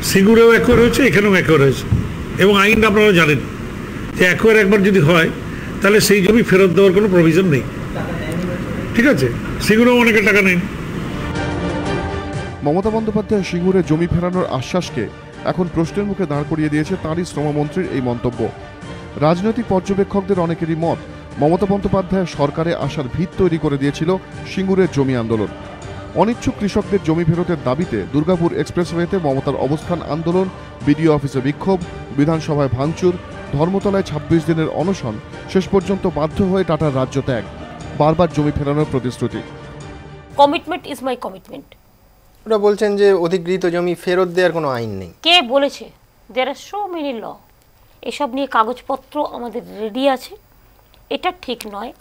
সিঙ্গুরেও acquire হয়েছে, এখানেও acquire হয়েছে, এবং আইন আপনারা জানেন যে অ্যাকোয়ার একবার যদি হয় তাহলে সেই জমি ফেরত দেওয়ার কোনো প্রভিশন নেই। ঠিক আছে, সিঙ্গুরেও অনেকে টাকা নেয়নি। মমতা বন্দ্যোপাধ্যায় সিঙ্গুরে জমি ফেরানোর আশ্বাসকে এখন প্রশ্নের মুখে দাঁড় করিয়ে দিয়েছে তাঁরই শ্রমমন্ত্রীর এই মন্তব্য। রাজনৈতিক পর্যবেক্ষকদের অনেকেরই মত, মমতা বন্দ্যোপাধ্যায় সরকারে আসার ভিত তৈরি করে দিয়েছিল সিঙ্গুরের জমি আন্দোলন। অনিচ্ছুক কৃষকদের জমি ফেরতের দাবিতে দুর্গাপুর এক্সপ্রেসওয়েতে মমতার অবস্থান আন্দোলন, বিডিও অফিসে বিক্ষোভ, বিধানসভায় ভাঙচুর, ধর্মতলায় ২৬ দিনের অনশন, শেষ পর্যন্ত বাধ্য হয়ে টাটার রাজ্য ত্যাগ, বারবার জমি ফেরানোর প্রতিশ্রুতি। Commitment is my commitment. ওরা বলছেন যে অধিগৃহীত জমি ফেরত দেওয়ার কোনো আইন নেই। কে বলেছে? দেয়ার আর সো মেনি ল। এসব নিয়ে কাগজপত্র আমাদের রেডি আছে। এটা ঠিক নয়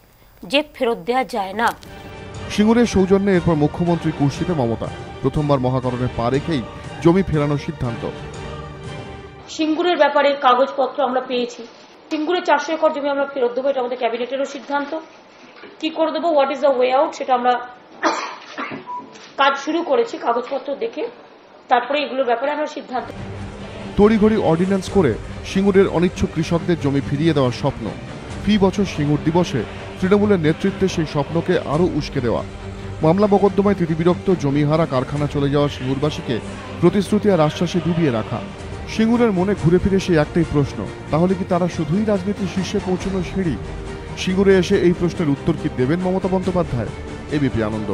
যে ফেরত দেওয়া যায় না। সিঙ্গুরের সৌজন্যে এরপর মুখ্যমন্ত্রী কুর্সিতে মমতা, প্রথমবার মহাকরণে পা রেখেই জমি ফেরানোর সিদ্ধান্ত। সিঙ্গুরের ব্যাপারে কাগজপত্র আমরা পেয়েছি। সিঙ্গুরে 400 একর জমি আমরা ফেরত দেবো, এটা আমাদের ক্যাবিনেটেরও সিদ্ধান্ত। কি করে দেবো, what is the way out, সেটা আমরা কাজ শুরু করেছি কাগজপত্র দেখে, তারপরে এগুলোর ব্যাপারে আমরা সিদ্ধান্ত। তড়িঘড়ি অর্ডিন্যান্স করে সিঙ্গুরের অনিচ্ছুক কৃষকদের জমি ফিরিয়ে দেওয়ার স্বপ্ন, ফি বছর সিঙ্গুর দিবসে তৃণমূলের নেতৃত্বে সেই স্বপ্নকে আরও উস্কে দেওয়া, মামলা মোকদ্দমায় তিতিবিরক্ত জমিহারা কারখানা চলে যাওয়া সিঙ্গুরবাসীকে প্রতিশ্রুতি আর আশ্বাসে ডুবিয়ে রাখা। সিঙ্গুরের মনে ঘুরে ফিরে সেই একটাই প্রশ্ন, তাহলে কি তারা শুধুই রাজনীতির শীর্ষে পৌঁছানোর সিঁড়ি? সিঙ্গুরে এসে এই প্রশ্নের উত্তর কি দেবেন মমতা বন্দ্যোপাধ্যায়? এবিপি আনন্দ।